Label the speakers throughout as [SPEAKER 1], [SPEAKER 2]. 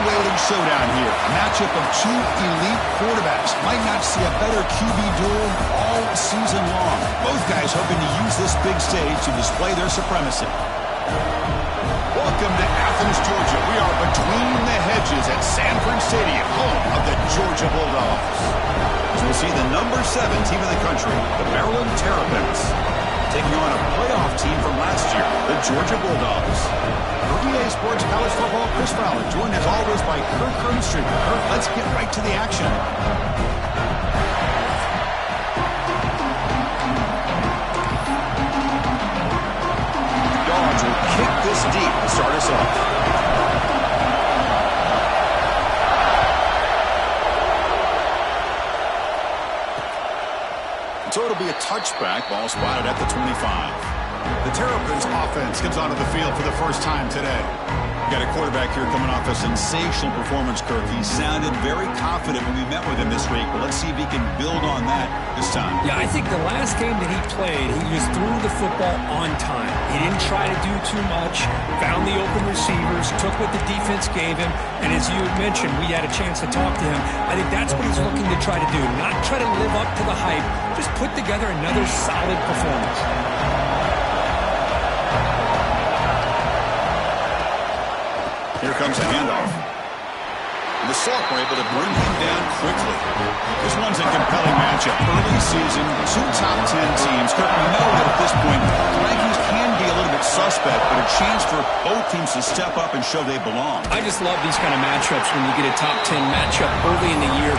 [SPEAKER 1] heavyweight showdown here. A matchup of two elite quarterbacks. Might not see a better QB duel all season long. Both guys hoping to use this big stage to display their supremacy. Welcome to Athens, Georgia. We are between the hedges at Sanford Stadium, home of the Georgia Bulldogs. So we'll see the number 7 team in the country, the Maryland Terrapins, taking on a playoff team from last year, the Georgia Bulldogs. For EA Sports College Football, Chris Fowler, joined as always by Kirk Herbstreit. Kirk, let's get right to the action. Dogs will kick this deep to start us off. So it'll be a touchback. Ball spotted at the 25. The Terrapins offense comes onto the field for the first time today. Got a quarterback here coming off a sensational performance, Kirk. He sounded very confident when we met with him this week, but let's see if he can build on that this time.
[SPEAKER 2] Yeah, I think the last game that he played, he just threw the football on time. He didn't try to do too much, found the open receivers, took what the defense gave him, and as you had mentioned, we had a chance to talk to him. I think that's what he's looking to try to do, not try to live up to the hype, just put together another solid performance.
[SPEAKER 1] Here comes a handoff. And the Salk were able to bring him down quickly. This one's a compelling matchup. Early season, 2 top 10 teams. Kirk, we know that at this point, the rankings can be a little bit suspect, but a chance for both teams to step up and show they belong.
[SPEAKER 2] I just love these kind of matchups when you get a top 10 matchup early in the year.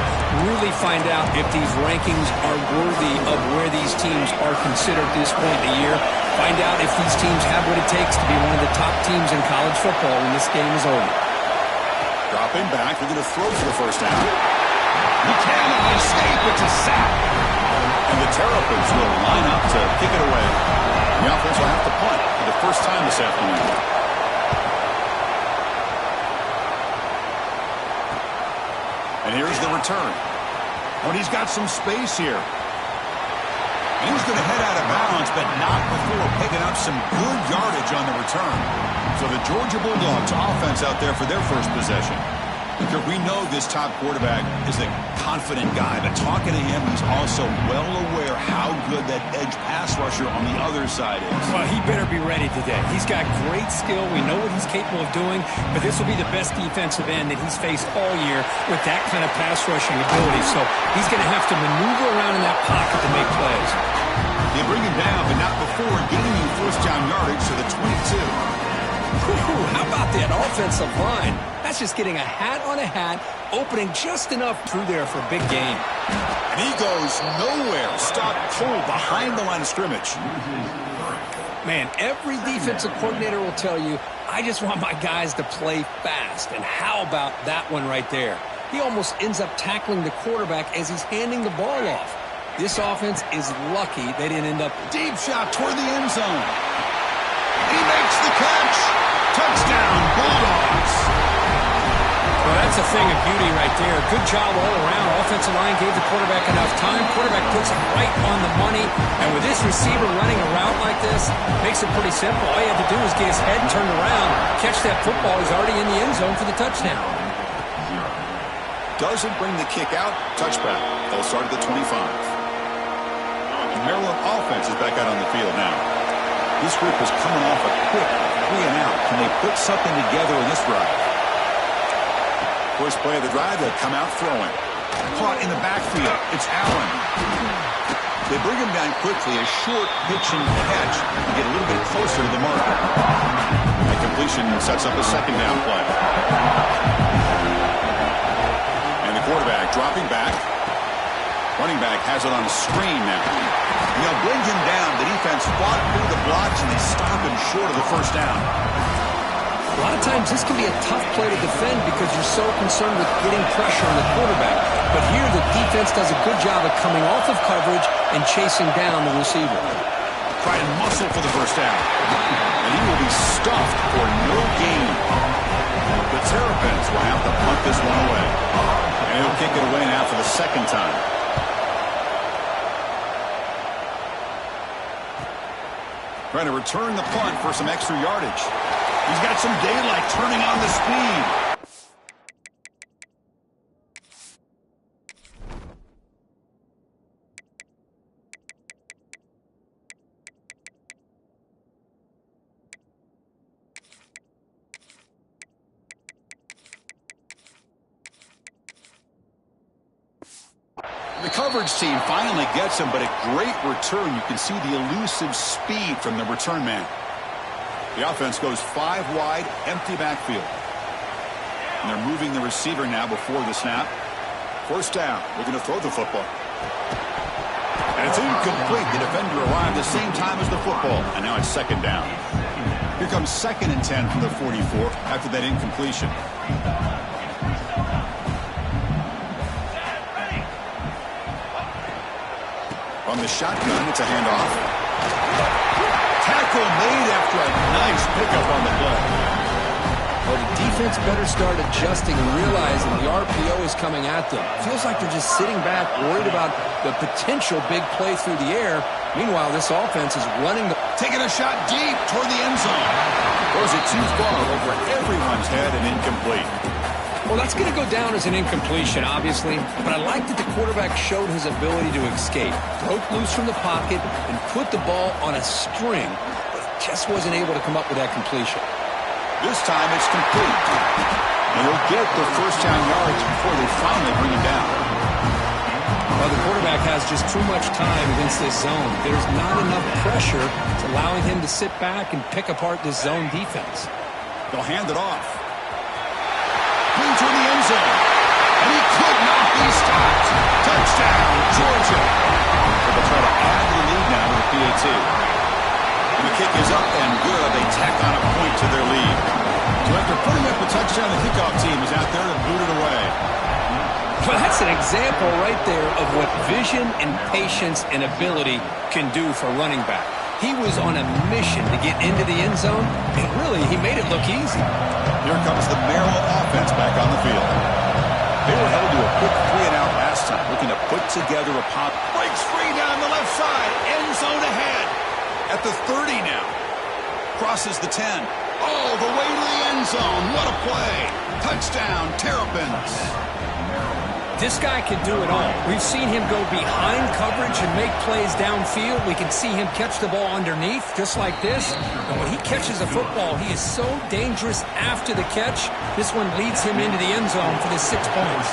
[SPEAKER 2] Really find out if these rankings are worthy of where these teams are considered at this point in the year. Find out if these teams have what it takes to be one of the top teams in college football when this game is over.
[SPEAKER 1] Dropping back, they're going to throw for the first down. He cannot escape. It's a sack. And the Terrapins will line up to kick it away. The offense will have to punt for the first time this afternoon. And here's the return. But he's got some space here. He's going to head out of bounds, but not before picking up some good yardage on the return. So the Georgia Bulldogs offense out there for their first possession. Because we know this top quarterback is a confident guy, but talking to him, he's also well aware how good that edge pass rusher on the other side is.
[SPEAKER 2] Well, he better be ready today. He's got great skill. We know what he's capable of doing, but this will be the best defensive end that he's faced all year with that kind of pass rushing ability. So he's going to have to maneuver around in that pocket to make plays.
[SPEAKER 1] They bring him down, but not before gaining first down yardage to the 22.
[SPEAKER 2] Ooh, how about that offensive line? That's just getting a hat on a hat, opening just enough through there for a big gain.
[SPEAKER 1] And he goes nowhere. Stop cold behind the line of scrimmage.
[SPEAKER 2] Man, every defensive coordinator will tell you, I just want my guys to play fast. And how about that one right there? He almost ends up tackling the quarterback as he's handing the ball off. This offense is lucky they didn't end up.
[SPEAKER 1] Deep shot toward the end zone. He makes the catch. Touchdown, Bulldogs.
[SPEAKER 2] Well, that's a thing of beauty right there. Good job all around. Offensive line gave the quarterback enough time. Quarterback puts it right on the money. And with this receiver running a route like this, makes it pretty simple. All you have to do is get his head turned around, catch that football. He's already in the end zone for the touchdown.
[SPEAKER 1] Doesn't bring the kick out. Touchback. They'll start at the 25. The Maryland offense is back out on the field now. This group is coming off a quick 3-and-out. Can they put something together in this drive? First play of the drive, they'll come out throwing. Caught in the backfield. It's Allen. They bring him down quickly. A short pitch and catch to get a little bit closer to the mark. The completion sets up a second down play. And the quarterback dropping back. Running back has it on a screen now. And they'll bring him down. The defense fought through the blocks, and they stop him short of the first down.
[SPEAKER 2] A lot of times this can be a tough play to defend because you're so concerned with getting pressure on the quarterback. But here the defense does a good job of coming off of coverage and chasing down the receiver.
[SPEAKER 1] Try to muscle for the first down. And he will be stuffed for no gain. The Terrapins will have to punt this one away. And he'll kick it away now for the second time. Trying to return the punt for some extra yardage. He's got some daylight turning on the speed. The coverage team finally gets him, but a great return. You can see the elusive speed from the return man. The offense goes 5 wide, empty backfield. And they're moving the receiver now before the snap. First down. Looking to throw the football. And it's incomplete. The defender arrived the same time as the football. And now it's second down. Here comes 2nd and 10 from the 44 after that incompletion. On the shotgun, it's a handoff. Tackle made after a nice pickup on the play.
[SPEAKER 3] Well, the defense better start adjusting and realizing the RPO is coming at them. Feels like they're just sitting back, worried about the potential big play through the air. Meanwhile, this offense is running the...
[SPEAKER 1] Taking a shot deep toward the end zone. Throws it too far over everyone's head and incomplete.
[SPEAKER 2] Well, that's going to go down as an incompletion, obviously, but I like that the quarterback showed his ability to escape, broke loose from the pocket, and put the ball on a string, but just wasn't able to come up with that completion.
[SPEAKER 1] This time it's complete. And he'll get the first down yards before they finally bring him down.
[SPEAKER 2] Well, the quarterback has just too much time against this zone. There's not enough pressure to allowing him to sit back and pick apart this zone defense.
[SPEAKER 1] They'll hand it off. Clean toward the end zone. And he could not be stopped. Touchdown, Georgia. They'll try to add the lead now with a PAT. And the kick is up and good. They tack on a point to their lead. So after putting up a touchdown, the kickoff team is out there to boot it away.
[SPEAKER 2] Well, that's an example right there of what vision and patience and ability can do for a running back. He was on a mission to get into the end zone, and really, he made it look easy.
[SPEAKER 1] Here comes the Maryland offense back on the field. They were held to a quick 3-and-out last time, looking to put together a pop. Breaks free down the left side, end zone ahead. At the 30 now. Crosses the 10. Oh, the way to the end zone. What a play. Touchdown, Terrapins.
[SPEAKER 2] This guy can do it all. We've seen him go behind coverage and make plays downfield. We can see him catch the ball underneath, just like this. And when he catches a football, he is so dangerous after the catch. This one leads him into the end zone for the 6 points.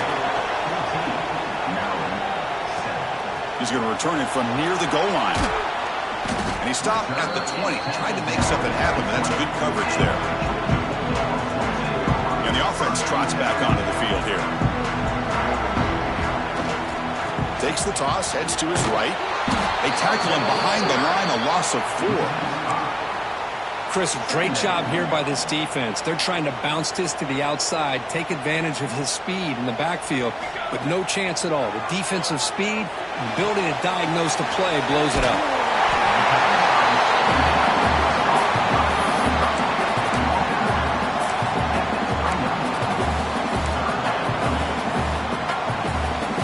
[SPEAKER 1] He's going to return it from near the goal line. And he stopped at the 20. Tried to make something happen, but that's good coverage there. And the offense trots back onto the field here. Takes the toss, heads to his right. They tackle him behind the line, a loss of 4.
[SPEAKER 2] Chris, great job here by this defense. They're trying to bounce this to the outside, take advantage of his speed in the backfield, but no chance at all. The defensive speed and ability to diagnose the play blows it up.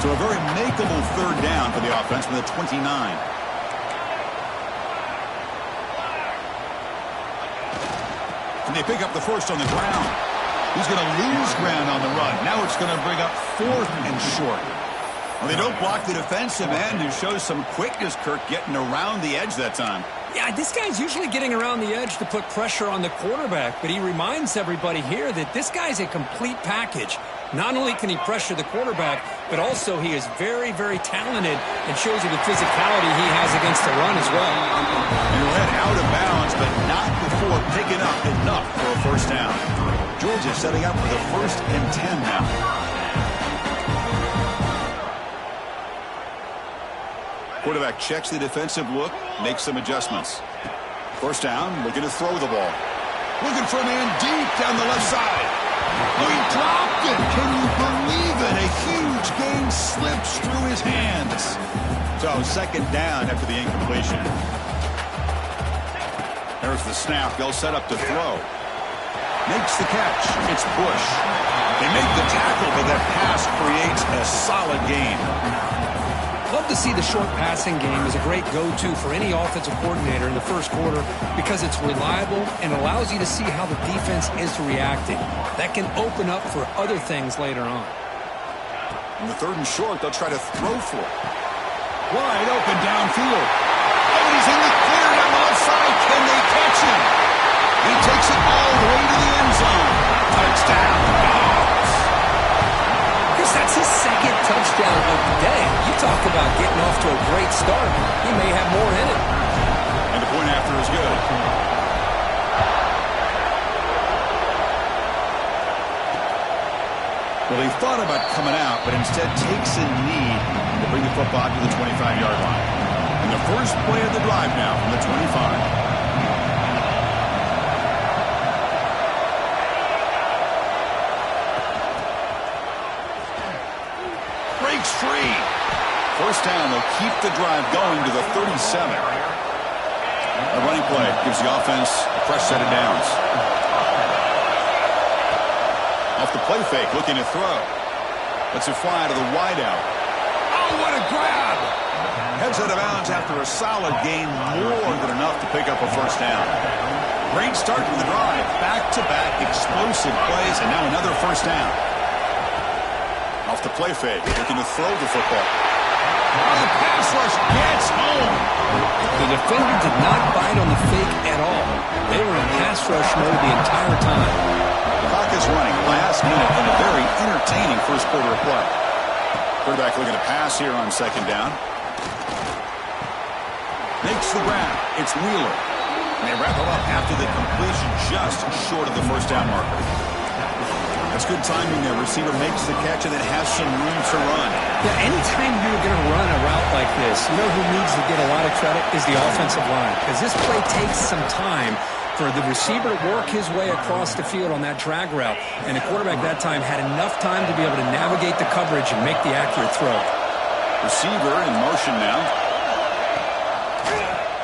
[SPEAKER 1] So a very makeable 3rd down for the offense with a 29. And they pick up the first on the ground. He's going to lose ground on the run. Now it's going to bring up 4th and short. Well, they don't block the defensive end, who shows some quickness, Kirk, getting around the edge that time.
[SPEAKER 2] Yeah, this guy's usually getting around the edge to put pressure on the quarterback, but he reminds everybody here that this guy's a complete package. Not only can he pressure the quarterback, but also he is very, very talented and shows you the physicality he has against the run as well.
[SPEAKER 1] And led out of bounds, but not before picking up enough for a first down. Georgia setting up for the 1st and 10 now. Quarterback checks the defensive look, makes some adjustments. First down, looking to throw the ball. Looking for a man deep down the left side. Oh, he dropped it. Can you believe it? A huge gain slips through his hands. So 2nd down after the incompletion. There's the snap. They'll set up to throw. Makes the catch. It's Bush. They make the tackle, but that pass creates a solid gain.
[SPEAKER 2] Love to see the short passing game as a great go-to for any offensive coordinator in the first quarter because it's reliable and allows you to see how the defense is reacting. That can open up for other things later on.
[SPEAKER 1] In the 3rd and short, they'll try to throw for it. Wide open downfield. Oh, and he's in the clear down the left side. Can they catch him? He takes it all the way to the end zone. Touchdown.
[SPEAKER 2] That's his 2nd touchdown of the day. You talk
[SPEAKER 3] about getting off to a great start. He may have more in it.
[SPEAKER 1] And the point after is good. Well, he thought about coming out, but instead takes a knee to bring the football to the 25-yard line. And the first play of the drive now from the 25. Breaks free. First down, they'll keep the drive going to the 37. A running play gives the offense a fresh set of downs. Off the play fake, looking to throw. Lets it fly to the wideout. Oh, what a grab! Heads out of bounds after a solid gain, more than enough to pick up a first down. Great start to the drive. Back-to-back explosive plays, and now another first down. Off the play fake, looking to throw the football. Oh, the pass rush gets home.
[SPEAKER 3] The defender did not bite on the fake at all. They were in pass rush mode the entire time.
[SPEAKER 1] The clock is running. Last minute in a very entertaining first quarter of play. Quarterback looking to pass here on second down. Makes the grab. It's Wheeler. And they wrap him up after the completion, just short of the first down marker. That's good timing there. Receiver makes the catch and then has some room to run.
[SPEAKER 2] Yeah, anytime you're going to run a route like this, you know who needs to get a lot of credit is the offensive line. Because this play takes some time for the receiver to work his way across the field on that drag route. And the quarterback that time had enough time to be able to navigate the coverage and make the accurate throw.
[SPEAKER 1] Receiver in motion now.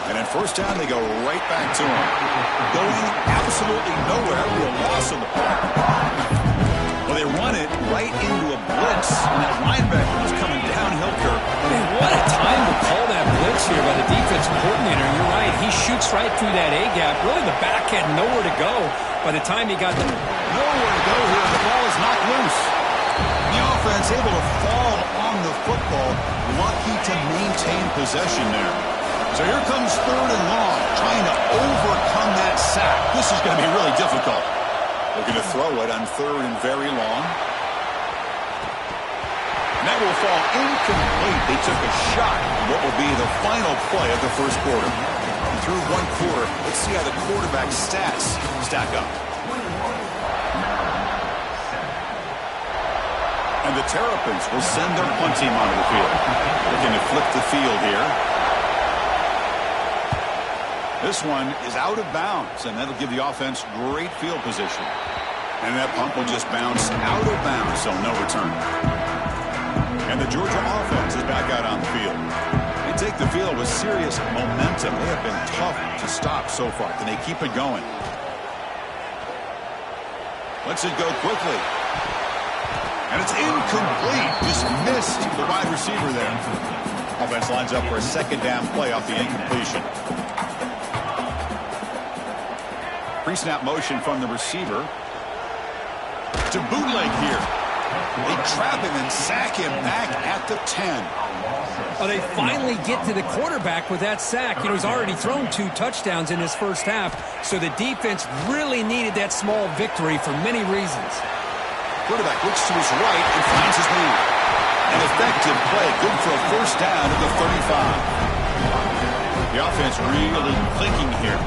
[SPEAKER 1] And in first down, they go right back to him. Going absolutely nowhere. Real loss on the play. Well, they run it right into a blitz, and that linebacker was coming downhill, Kirk.
[SPEAKER 2] Man, what a time to call that blitz here by the defensive coordinator. You're right. He shoots right through that A-gap. Really, the back had nowhere to go by the time he got the...
[SPEAKER 1] Nowhere to go here. The ball is knocked loose. The offense able to fall on the football. Lucky to maintain possession there. So here comes third and long, trying to overcome that sack. This is going to be really difficult. Looking to throw it on third and very long. And that will fall incomplete. They took a shot on what will be the final play of the first quarter. Through one quarter, let's see how the quarterback's stats stack up. And the Terrapins will send their punt team onto the field. Looking to flip the field here. This one is out of bounds, and that'll give the offense great field position. And that punt will just bounce out of bounds, so no return. And the Georgia offense is back out on the field. They take the field with serious momentum. They have been tough to stop so far. Can they keep it going? Lets it go quickly. And it's incomplete. Just missed the wide receiver there. Offense lines up for a second down play off the incompletion. Pre-snap motion from the receiver. To bootleg here. They trap him and sack him back at the 10.
[SPEAKER 2] Oh, they finally get to the quarterback with that sack. You know, he's already thrown 2 touchdowns in his first half, so the defense really needed that small victory for many reasons.
[SPEAKER 1] Quarterback looks to his right and finds his man. An effective play, good for a first down at the 35. The offense really clicking here.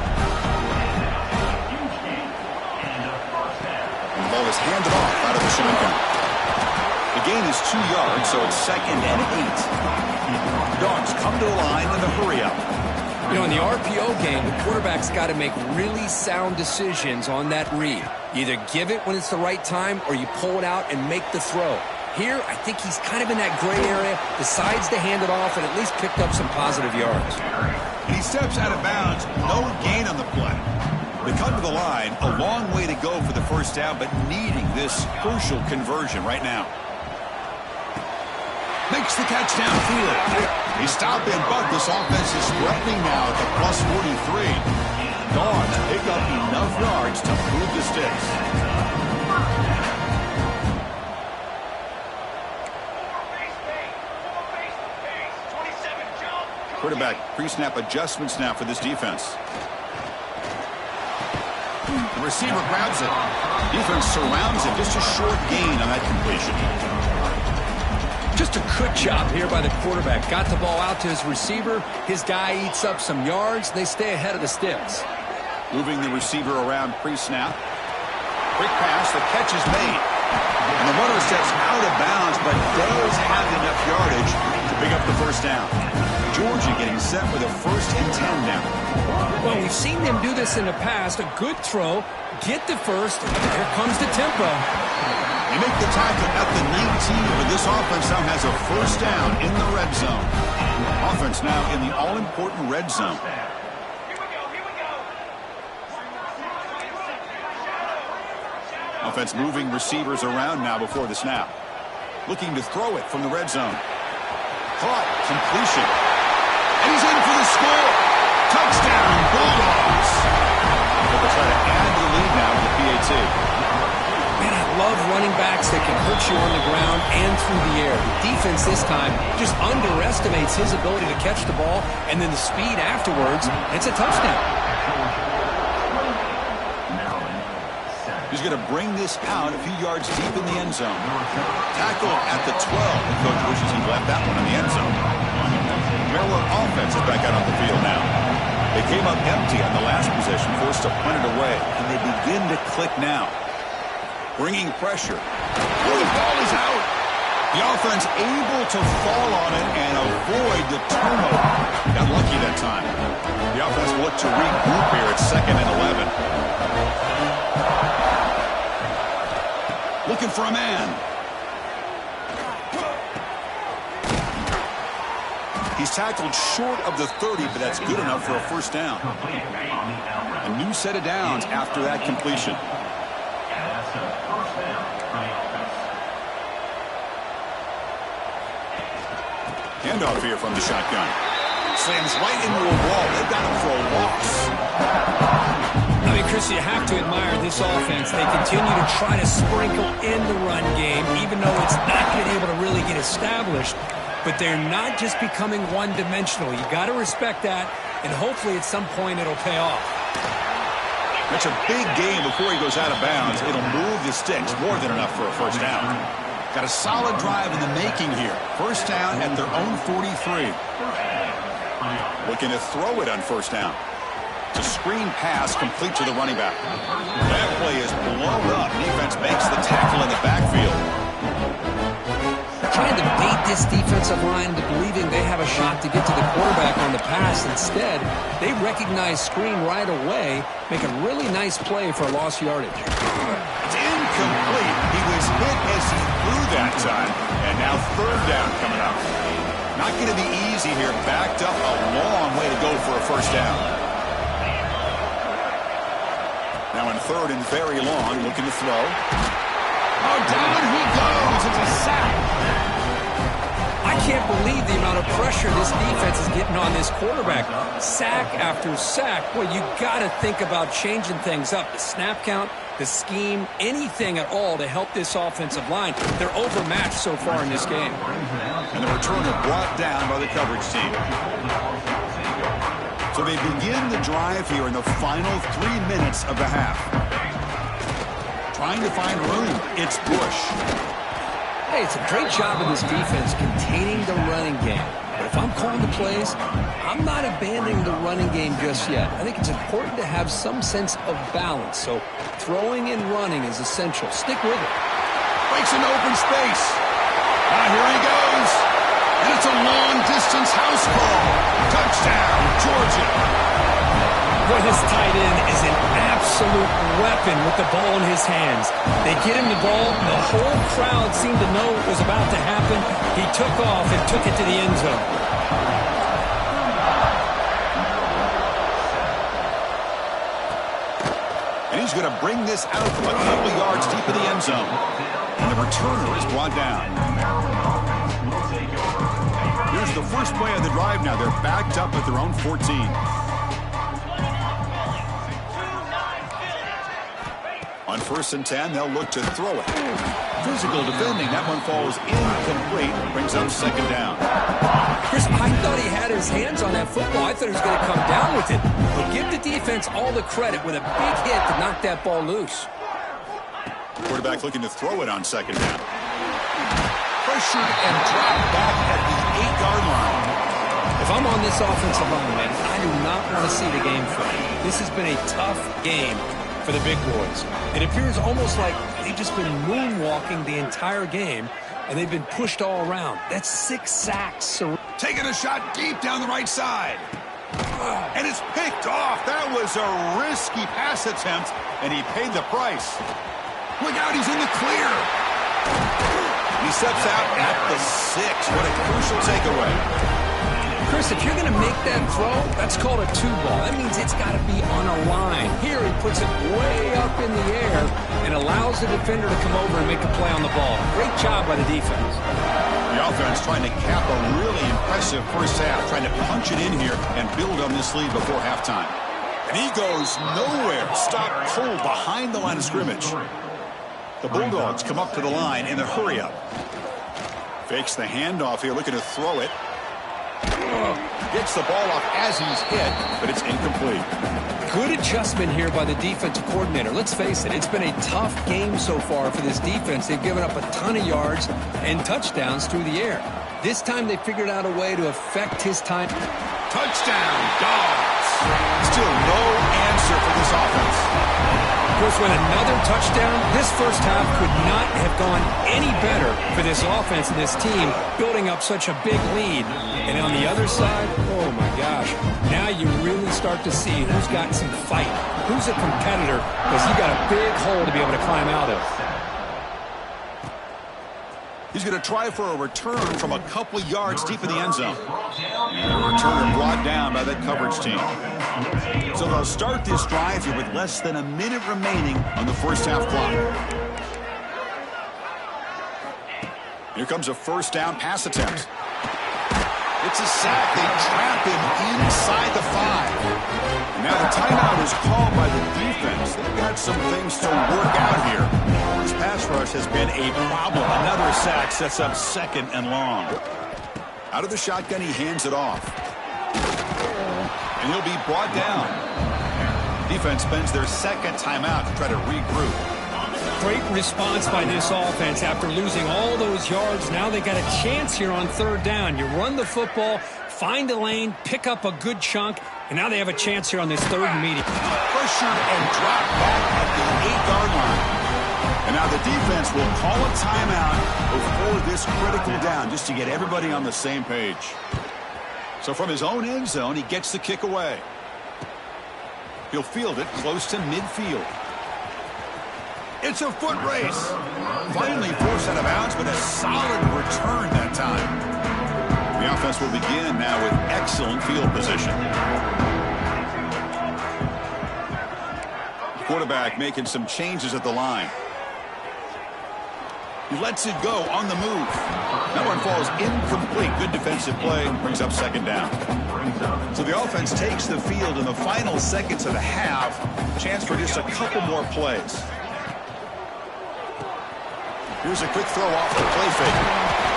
[SPEAKER 1] And the ball is handed off out of the shotgun. The gain is 2 yards, so it's second and 8. Dogs come to the line in the hurry-up.
[SPEAKER 3] You know, in the RPO game, the quarterback's got to make really sound decisions on that read. You either give it when it's the right time or you pull it out and make the throw. Here, I think he's kind of in that gray area, decides to hand it off and at least picked up some positive yards.
[SPEAKER 1] And he steps out of bounds, no gain on the play. They come to the line, a long way to go for the first down, but needing this crucial conversion right now. Makes the catch downfield. They stop in, but this offense is threatening now at the plus 43. Dogs pick up enough yards to move the sticks. Quarterback pre-snap adjustments now for this defense. The receiver grabs it. Defense surrounds it. Just a short gain on that completion.
[SPEAKER 3] Just a good job here by the quarterback. Got the ball out to his receiver. His guy eats up some yards. They stay ahead of the sticks.
[SPEAKER 1] Moving the receiver around pre-snap. Quick pass. The catch is made. And the runner steps out of bounds, but does have enough yardage to pick up the first down. Georgia getting set with a 1st and 10 now.
[SPEAKER 2] Well, we've seen them do this in the past. A good throw. Get the first. Here comes the tempo.
[SPEAKER 1] They make the tackle at the 19, but this offense now has a 1st down in the red zone. Offense now in the all-important red zone. Offense moving receivers around now before the snap. Looking to throw it from the red zone. Caught. Completion. And he's in for the score. Touchdown, Bulldogs. They'll try to add the lead now with the PAT.
[SPEAKER 3] Man, I love running backs that can hurt you on the ground and through the air. The defense this time just underestimates his ability to catch the ball, and then the speed afterwards. It's a touchdown.
[SPEAKER 1] He's going to bring this out a few yards deep in the end zone. Tackle at the 12. The coach wishes he left that one in the end zone. Maryland offense is back out on the field now. They came up empty on the last possession, forced to punt it away, and they begin to click now. Bringing pressure. Oh, the ball is out. The offense able to fall on it and avoid the turnover. Got lucky that time. The offense will look to regroup here at 2nd and 11. Looking for a man. He's tackled short of the 30, but that's good enough for a 1st down. A new set of downs after that completion. Handoff here from the shotgun. Slams right into a wall. They've got him for a loss.
[SPEAKER 2] I mean, Chris, you have to admire this offense. They continue to try to sprinkle in the run game, even though it's not been able to really get established. But they're not just becoming one-dimensional. You got to respect that, and hopefully at some point it'll pay off.
[SPEAKER 1] That's a big game before he goes out of bounds. It'll move the sticks, more than enough for a 1st down. Got a solid drive in the making here. 1st down at their own 43. Looking to throw it on 1st down. It's a screen pass complete to the running back. That play is blown up. Defense makes the tackle in the backfield.
[SPEAKER 3] Trying to bait this defensive line into believing they have a shot to get to the quarterback on the pass. Instead, they recognize screen right away, make a really nice play for lost yardage.
[SPEAKER 1] It's incomplete. He was hit as he threw that time, and now 3rd down coming up. Not going to be easy here. Backed up a long way to go for a 1st down. Now in 3rd and very long, looking to throw. Oh, down he goes. It's a sack.
[SPEAKER 2] I can't believe the amount of pressure this defense is getting on this quarterback. Sack after sack. Well, you got to think about changing things up. The snap count, the scheme, anything at all to help this offensive line. They're overmatched so far in this game.
[SPEAKER 1] And the returner brought down by the coverage team. So they begin the drive here in the final 3 minutes of the half. Trying to find room. It's Bush.
[SPEAKER 3] Hey, it's a great job of this defense containing the running game. But if I'm calling the plays, I'm not abandoning the running game just yet. I think it's important to have some sense of balance. So throwing and running is essential. Stick with it.
[SPEAKER 1] Breaks an open space. Here he goes. And it's a long-distance house call. Touchdown, Georgia.
[SPEAKER 2] Boy, this tight end is an absolute weapon with the ball in his hands. They get him the ball. The whole crowd seemed to know what was about to happen. He took off and took it to the end zone.
[SPEAKER 1] And he's going to bring this out from a couple yards deep in the end zone. And the returner is brought down. Here's the first play of the drive now. They're backed up at their own 14. On 1st and 10, they'll look to throw it. Physical defending. That one falls incomplete. Brings up 2nd down.
[SPEAKER 2] Chris, I thought he had his hands on that football. I thought he was going to come down with it. But give the defense all the credit with a big hit to knock that ball loose.
[SPEAKER 1] Quarterback looking to throw it on 2nd down. pressured and dropped back at the 8-yard line.
[SPEAKER 2] If I'm on this offensive line, man, I do not want to see the game film. This has been a tough game for the big boys. It appears almost like they've just been moonwalking the entire game, and they've been pushed all around. That's 6 sacks.
[SPEAKER 1] Taking a shot deep down the right side. And it's picked off. That was a risky pass attempt, and he paid the price. Look out, he's in the clear. He steps out at the 6. What a crucial takeaway.
[SPEAKER 2] Chris, if you're going to make that throw, that's called a 2-ball. That means it's got to be on a line. Here he puts it way up in the air and allows the defender to come over and make a play on the ball. Great job by the defense.
[SPEAKER 1] The offense trying to cap a really impressive first half, trying to punch it in here and build on this lead before halftime. And he goes nowhere. Stop cold behind the line of scrimmage. The Bulldogs come up to the line in a hurry-up. Fakes the handoff here, looking to throw it. Gets the ball off as he's hit, but it's incomplete.
[SPEAKER 2] Good adjustment here by the defensive coordinator. Let's face it, it's been a tough game so far for this defense. They've given up a ton of yards and touchdowns through the air. This time they figured out a way to affect his time.
[SPEAKER 1] Touchdown, Dogs. Still no answer for this offense.
[SPEAKER 2] Of course, with another touchdown, this first half could not have gone any better for this offense and this team, building up such a big lead. And on the other side, oh my gosh, now you really start to see who's got some fight, who's a competitor, because you got a big hole to be able to climb out of.
[SPEAKER 1] He's going to try for a return from a couple of yards deep in the end zone. And a returner brought down by that coverage team. So they'll start this drive here with less than a minute remaining on the first half clock. Here comes a first down pass attempt. It's a sack. They trap him inside the 5. Now the timeout is called by the defense. They've got some things to work out here. This pass rush has been a problem. Another sack sets up 2nd and long. Out of the shotgun, he hands it off. And he'll be brought down. Defense spends their 2nd timeout to try to regroup.
[SPEAKER 2] Great response by this offense after losing all those yards. Now they got a chance here on 3rd down. You run the football, find a lane, pick up a good chunk, and now they have a chance here on this 3rd and medium.
[SPEAKER 1] Pressured and dropped back at the 8-yard line. And now the defense will call a timeout before this critical down just to get everybody on the same page. So from his own end zone, he gets the kick away. He'll field it close to midfield. It's a foot race. Finally forced out of bounds, but a solid return that time. The offense will begin now with excellent field position. The quarterback making some changes at the line. He lets it go on the move. That one falls incomplete. Good defensive play. Brings up 2nd down. So the offense takes the field in the final seconds of the half. Chance for just a couple more plays. Here's a quick throw off the play fake.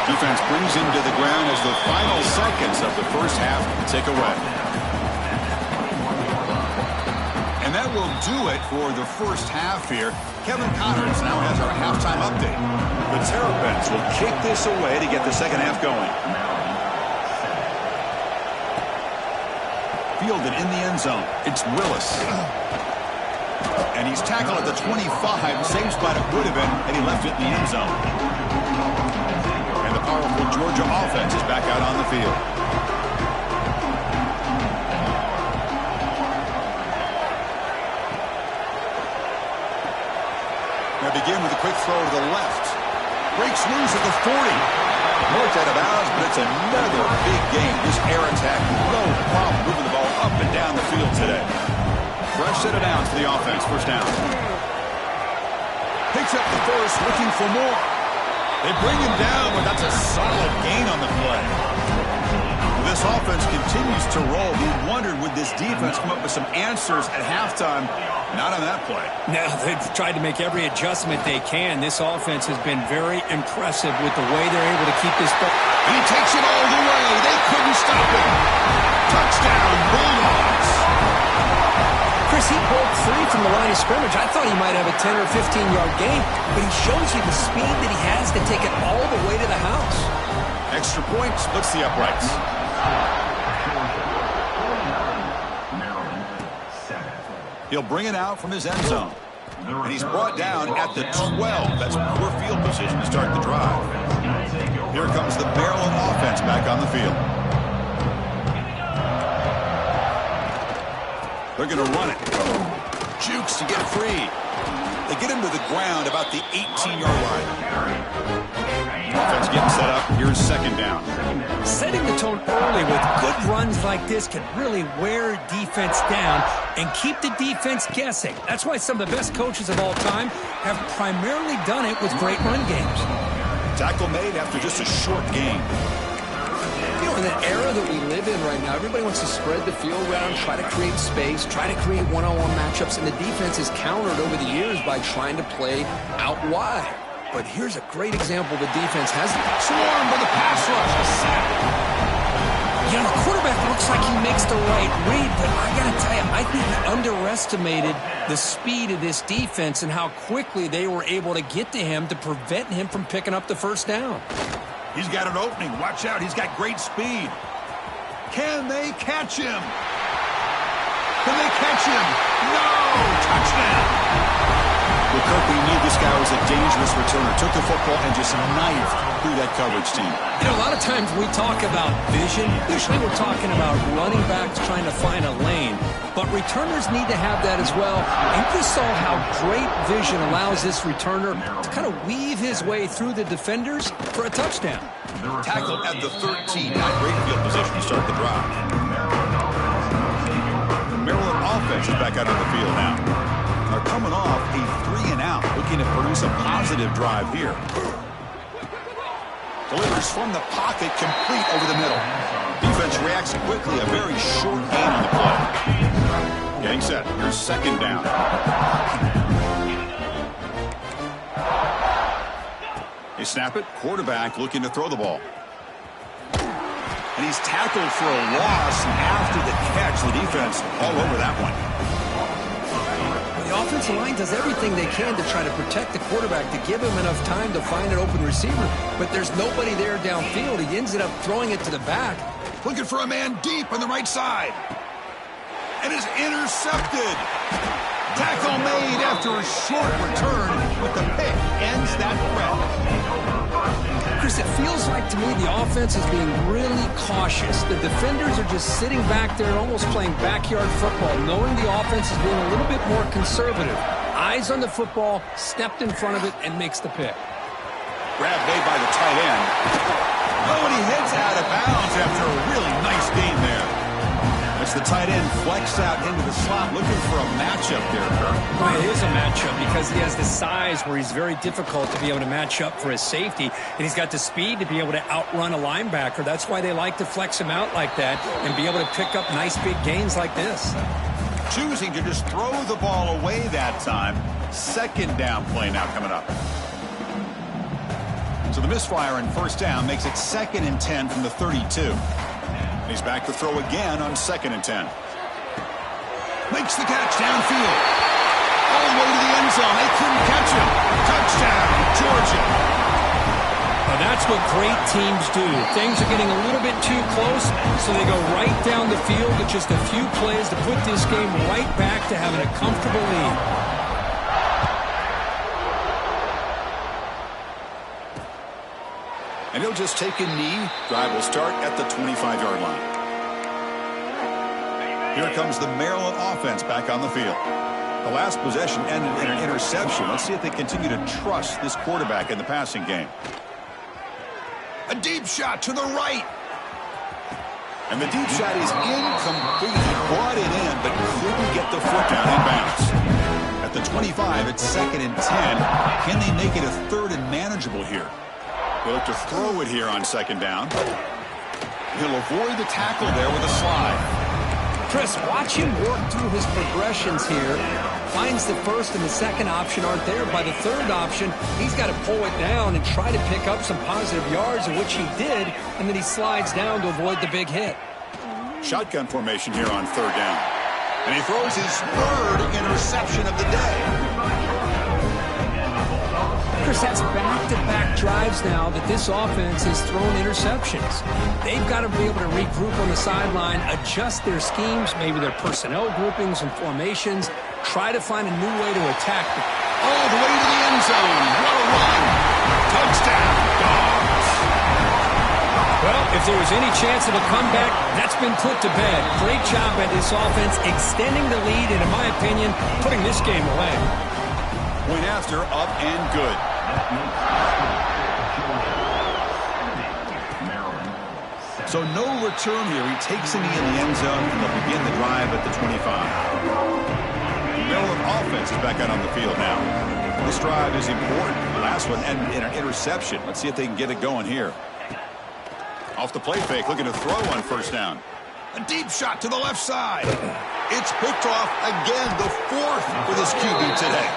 [SPEAKER 1] Defense brings him to the ground as the final seconds of the first half tick away. And that will do it for the first half here. Kevin Connors now has our halftime update. The Terrapins will kick this away to get the second half going. Fielded in the end zone. It's Willis. And he's tackled at the 25. Same spot it would have been had he left it in the end zone. And the powerful Georgia offense is back out on the field. Now begin with a quick throw to the left. Breaks loose at the 40. Marked out of bounds, but it's another big game. This air attack, no problem moving the ball up and down the field today. Fresh set of downs for the offense. First down. Picks up the first, looking for more. They bring him down, but that's a solid gain on the play. This offense continues to roll. We wondered, would this defense come up with some answers at halftime? Not on that play.
[SPEAKER 2] Now, they've tried to make every adjustment they can. This offense has been very impressive with the way they're able to keep this ball.
[SPEAKER 1] He takes it all the way. They couldn't stop him. Touchdown, Bulldogs.
[SPEAKER 3] Chris, he broke free from the line of scrimmage. I thought he might have a 10 or 15-yard gain, but he shows you the speed that he has to take it all the way to the house.
[SPEAKER 1] Extra point splits the uprights. He'll bring it out from his end zone. And he's brought down at the 12. That's poor field position to start the drive. Here comes the Maryland offense back on the field. They're going to run it. Jukes to get free. They get him to the ground about the 18-yard line. Offense getting set up. Here's second down.
[SPEAKER 2] Setting the tone early with good runs like this can really wear defense down and keep the defense guessing. That's why some of the best coaches of all time have primarily done it with great run games.
[SPEAKER 1] Tackle made after just a short game.
[SPEAKER 3] You know, in the era that we live in right now, everybody wants to spread the field around, try to create space, try to create one-on-one matchups, and the defense is countered over the years by trying to play out wide. But here's a great example the defense hasn't.
[SPEAKER 1] Swarmed by the pass rush.
[SPEAKER 2] You know, the quarterback looks like he makes the right read, but I got to tell you, I think he underestimated the speed of this defense and how quickly they were able to get to him to prevent him from picking up the first down.
[SPEAKER 1] He's got an opening. Watch out. He's got great speed. Can they catch him? Can they catch him? No! Touchdown! Well, Kirk, we knew this guy was a dangerous returner. Took the football and just knifed through that coverage team.
[SPEAKER 2] You know, a lot of times we talk about vision. Usually we're talking about running backs trying to find a lane. But returners need to have that as well. And you saw how great vision allows this returner to kind of weave his way through the defenders for a touchdown.
[SPEAKER 1] Tackle at the 13. Not great field position to start the drive. The Maryland offense is back out on the field now. They're coming off a 3-and-out, looking to produce a positive drive here. Delivers from the pocket, complete over the middle. Defense reacts quickly, a very short gain on the play. Getting set, here's second down. They snap it, quarterback looking to throw the ball. And he's tackled for a loss, and after the catch, the defense all over that one.
[SPEAKER 3] The offensive line does everything they can to try to protect the quarterback, to give him enough time to find an open receiver, but there's nobody there downfield. He ends up throwing it to the back.
[SPEAKER 1] Looking for a man deep on the right side. And is intercepted. Tackle made after a short return, but the pick ends that threat.
[SPEAKER 2] Chris, it feels like to me the offense is being really cautious. The defenders are just sitting back there almost playing backyard football, knowing the offense is being a little bit more conservative. Eyes on the football, stepped in front of it, and makes the pick.
[SPEAKER 1] Grab made by the tight end. Oh, and he heads out of bounds after a really nice game there. As the tight end flex out into the slot, looking for a matchup there, Kirk.
[SPEAKER 2] Well, it is a matchup because he has the size where he's very difficult to be able to match up for his safety, and he's got the speed to be able to outrun a linebacker. That's why they like to flex him out like that and be able to pick up nice big gains like this.
[SPEAKER 1] Choosing to just throw the ball away that time. Second down play now coming up. So the misfire in first down makes it 2nd and 10 from the 32. He's back to throw again on 2nd and 10. Makes the catch downfield. All the way to the end zone. They couldn't catch him. Touchdown, Georgia.
[SPEAKER 2] Now that's what great teams do. Things are getting a little bit too close, so they go right down the field with just a few plays to put this game right back to having a comfortable lead.
[SPEAKER 1] And he'll just take a knee. Drive will start at the 25-yard line. Here comes the Maryland offense back on the field. The last possession ended in an interception. Let's see if they continue to trust this quarterback in the passing game. A deep shot to the right. And the deep shot is incomplete. He brought it in, but couldn't get the foot down in bounds. At the 25, it's 2nd and 10. Can they make it a 3rd and manageable here? They look to throw it here on 2nd down. He'll avoid the tackle there with a slide.
[SPEAKER 2] Chris, watch him work through his progressions here. Finds the first and the second option aren't there. By the third option, he's got to pull it down and try to pick up some positive yards, which he did, and then he slides down to avoid the big hit.
[SPEAKER 1] Shotgun formation here on 3rd down. And he throws his third interception of the day.
[SPEAKER 2] Chris, that's back-to-back drives now that this offense has thrown interceptions. They've got to be able to regroup on the sideline, adjust their schemes, maybe their personnel groupings and formations, try to find a new way to attack them.
[SPEAKER 1] All the way to the end zone. What a run. Touchdown, Dogs.
[SPEAKER 2] Well, if there was any chance of a comeback, that's been put to bed. Great job by this offense extending the lead and, in my opinion, putting this game away.
[SPEAKER 1] Point after, up and good. So no return here. He takes a knee in the end zone, and they'll begin the drive at the 25. Maryland offense is back out on the field now. This drive is important. The last one ended in an interception. Let's see if they can get it going here. Off the play fake, looking to throw on first down. A deep shot to the left side. It's picked off again, the fourth for this QB today.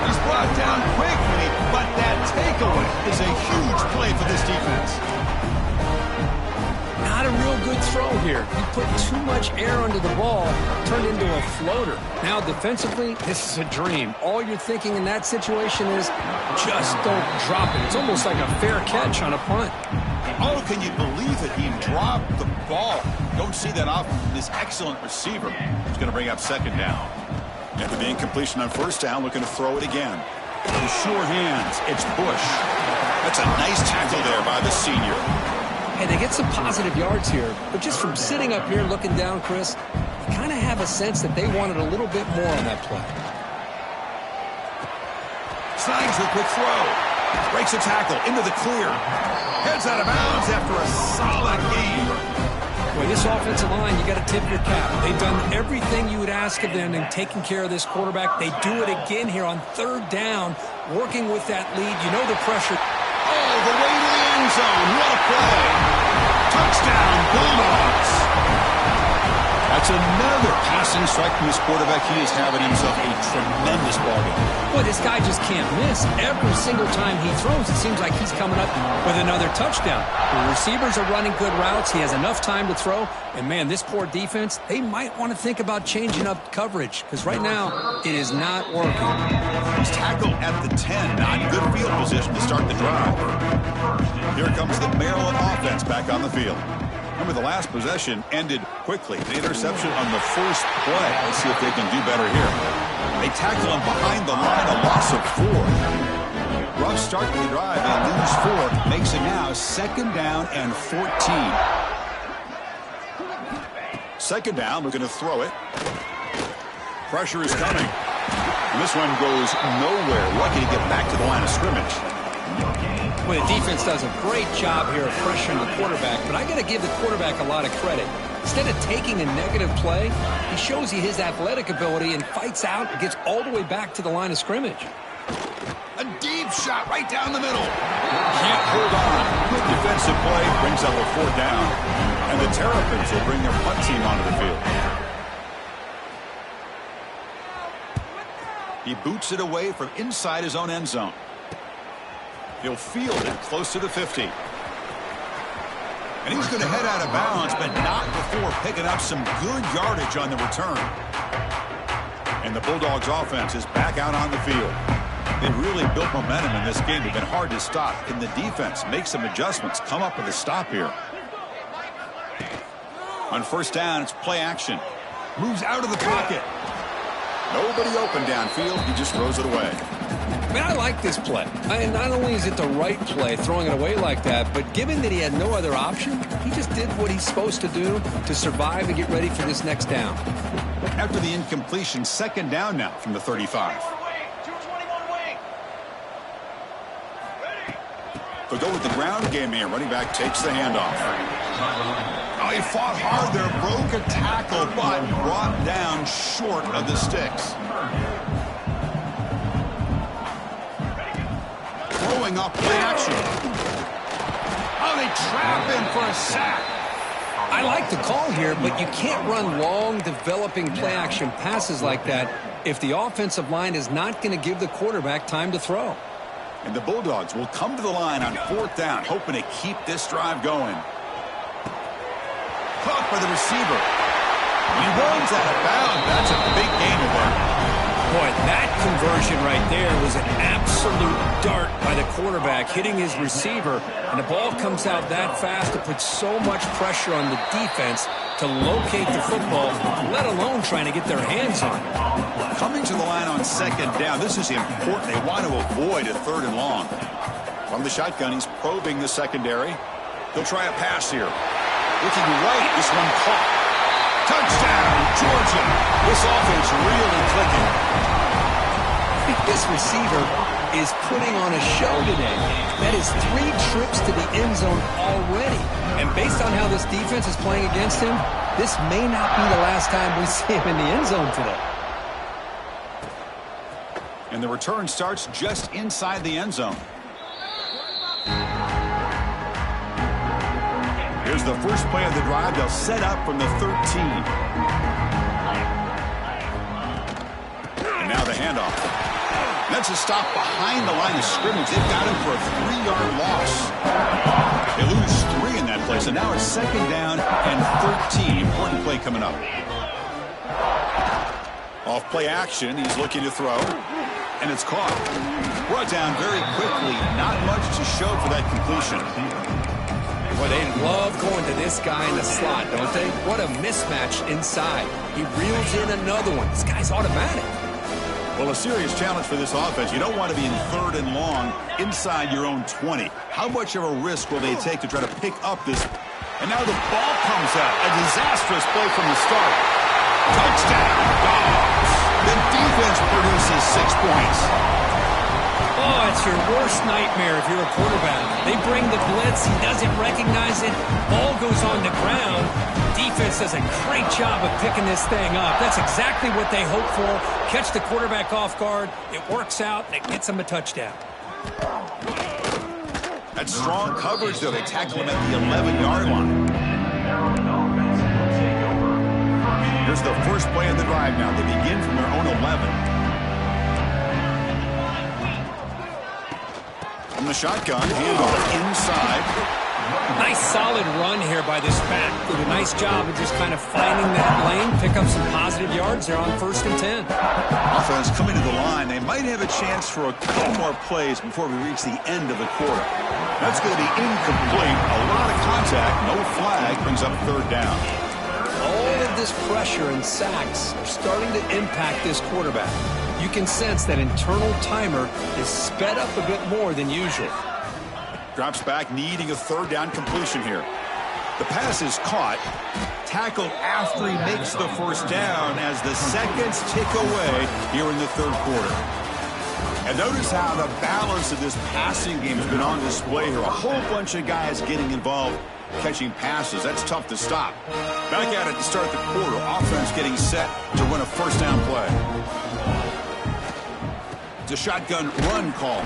[SPEAKER 1] He's brought down quickly, but that takeaway is a huge play for this defense.
[SPEAKER 2] Not a real good throw here. He put too much air under the ball, turned into a floater. Now defensively, this is a dream. All you're thinking in that situation is just don't drop it. It's almost like a fair catch on a punt.
[SPEAKER 1] Oh, can you believe it? He dropped the ball. Don't see that often from this excellent receiver. He's going to bring up second down. After the incompletion on first down, looking to throw it again. The sure hands, it's Bush. That's a nice tackle there by the senior.
[SPEAKER 2] And they get some positive yards here, but just from sitting up here looking down, Chris, you kind of have a sense that they wanted a little bit more on that play.
[SPEAKER 1] Slides the quick throw. Breaks a tackle into the clear. Heads out of bounds after a solid game.
[SPEAKER 2] Boy, this offensive line, you got to tip your cap. They've done everything you would ask of them in taking care of this quarterback. They do it again here on third down, working with that lead. You know the pressure.
[SPEAKER 1] Oh, the way to the end zone. What a play. Touchdown, Bulldogs. That's another passing strike from this quarterback. He is having himself a tremendous ballgame.
[SPEAKER 2] Boy, this guy just can't miss. Every single time he throws, it seems like he's coming up with another touchdown. The receivers are running good routes. He has enough time to throw. And, man, this poor defense, they might want to think about changing up coverage because right now it is not working.
[SPEAKER 1] He's tackled at the 10. Not in good field position to start the drive. Here comes the Maryland offense back on the field. Remember, the last possession ended quickly. The interception on the first play. Let's see if they can do better here. They tackle him behind the line, a loss of 4. Rough start to the drive. They lose 4. Makes it now second down and 14. Second down, looking to throw it. Pressure is coming. And this one goes nowhere. Lucky to get back to the line of scrimmage.
[SPEAKER 2] Well, the defense does a great job here of pressuring the quarterback, but I got to give the quarterback a lot of credit. Instead of taking a negative play, he shows you his athletic ability and fights out and gets all the way back to the line of scrimmage.
[SPEAKER 1] A deep shot right down the middle. Can't hold on. Good defensive play brings up a fourth down. And the Terrapins will bring their punt team onto the field. He boots it away from inside his own end zone. He'll field it close to the 50. And he's going to head out of bounds, but not before picking up some good yardage on the return. And the Bulldogs offense is back out on the field. They've really built momentum in this game. They've been hard to stop. Can the defense make some adjustments, come up with a stop here? On first down, it's play action. Moves out of the pocket. Nobody open downfield. He just throws it away.
[SPEAKER 2] I mean, I like this play. Not only is it the right play, throwing it away like that, but given that he had no other option, he just did what he's supposed to do to survive and get ready for this next down.
[SPEAKER 1] After the incompletion, second down now from the 35. They'll go with the ground game here. Running back takes the handoff. Oh, he fought hard there, broke a tackle, but brought down short of the sticks. Throwing up play action. Oh, they trap him for a sack.
[SPEAKER 2] I like the call here, but you can't run long, developing play action passes like that if the offensive line is not going to give the quarterback time to throw.
[SPEAKER 1] And the Bulldogs will come to the line on fourth down, hoping to keep this drive going. Caught by the receiver. He runs out of bounds. That's a big gain there.
[SPEAKER 2] Boy, that conversion right there was an absolute dart by the quarterback, hitting his receiver, and the ball comes out that fast to put so much pressure on the defense to locate the football, let alone trying to get their hands on it.
[SPEAKER 1] Coming to the line on second down, this is important. They want to avoid a third and long. From the shotgun, he's probing the secondary. He'll try a pass here. Looking right, this one caught. Touchdown, Georgia. This offense really clicking.
[SPEAKER 3] I think this receiver is putting on a show today. That is 3 trips to the end zone already. And based on how this defense is playing against him, this may not be the last time we see him in the end zone today.
[SPEAKER 1] And the return starts just inside the end zone. Here's the first play of the drive. They'll set up from the 13. And now the handoff. That's a stop behind the line of scrimmage. They've got him for a 3-yard loss. They lose 3 in that play, so now it's second down and 13. Important play coming up. Off play action. He's looking to throw. And it's caught. Brought down very quickly. Not much to show for that completion.
[SPEAKER 3] Well, they love going to this guy in the slot, don't they? What a mismatch inside. He reels in another one. This guy's automatic.
[SPEAKER 1] Well, a serious challenge for this offense. You don't want to be in third and long inside your own 20. How much of a risk will they take to try to pick up this? And now the ball comes out. A disastrous play from the start. Touchdown, Dogs. The defense produces 6 points.
[SPEAKER 2] Oh, it's your worst nightmare if you're a quarterback. They bring the blitz. He doesn't recognize it. Ball goes on the ground. Defense does a great job of picking this thing up. That's exactly what they hope for. Catch the quarterback off guard. It works out, and it gets them a touchdown.
[SPEAKER 1] That's strong coverage, though. They tackle him at the 11-yard line. Here's the first play of the drive now. They begin from their own 11. From the shotgun, handoff inside.
[SPEAKER 2] Nice solid run here by this back. Did a nice job of just kind of finding that lane, pick up some positive yards there on 1st and 10.
[SPEAKER 1] Offense coming to the line. They might have a chance for a couple more plays before we reach the end of the quarter. That's going to be incomplete. A lot of contact. No flag. Brings up 3rd down.
[SPEAKER 3] All of this pressure and sacks are starting to impact this quarterback. You can sense that internal timer is sped up a bit more than usual.
[SPEAKER 1] Drops back, needing a 3rd down completion here. The pass is caught. Tackled after he makes the 1st down as the seconds tick away here in the 3rd quarter. And notice how the balance of this passing game has been on display here. A whole bunch of guys getting involved, catching passes. That's tough to stop. Back at it to start the quarter. Offense getting set to run a 1st down play. It's a shotgun run call.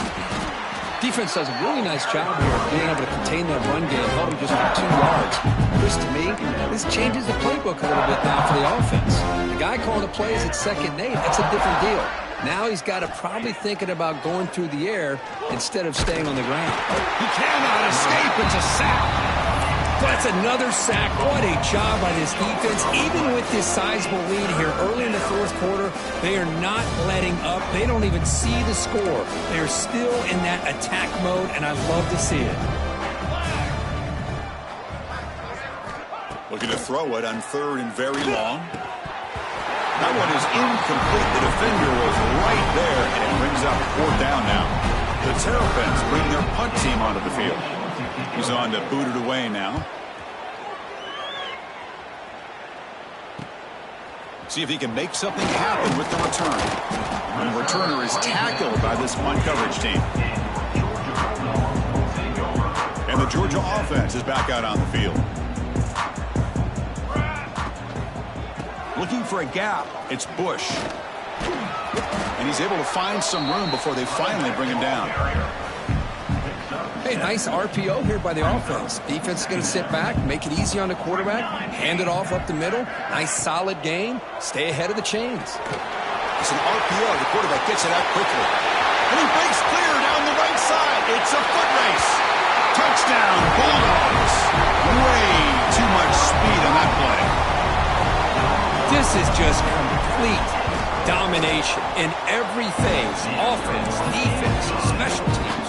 [SPEAKER 3] Defense does a really nice job here of being able to contain that run game, holding just for 2 yards. Chris, to me, this changes the playbook a little bit now for the offense. The guy calling the plays at 2nd and 8, that's a different deal. Now he's got to probably thinking about going through the air instead of staying on the ground.
[SPEAKER 1] He cannot escape. It's a sack.
[SPEAKER 2] That's another sack. What a job by this defense. Even with this sizable lead here early in the 4th quarter, they are not letting up. They don't even see the score. They are still in that attack mode, and I love to see it.
[SPEAKER 1] Looking to throw it on 3rd and very long. That one is incomplete. The defender was right there, and it brings up 4th down now. The Terrapins bring their punt team onto the field. He's on to boot it away now. See if he can make something happen with the return. And the returner is tackled by this punt coverage team. And the Georgia offense is back out on the field. Looking for a gap, it's Bush. And he's able to find some room before they finally bring him down.
[SPEAKER 3] Hey, nice RPO here by the offense. Defense is going to sit back, make it easy on the quarterback, hand it off up the middle. Nice solid gain. Stay ahead of the chains.
[SPEAKER 1] It's an RPO. The quarterback gets it out quickly. And he breaks clear down the right side. It's a foot race. Touchdown, Bulldogs. Way too much speed on that play.
[SPEAKER 2] This is just complete domination in every phase. Offense, defense, special teams.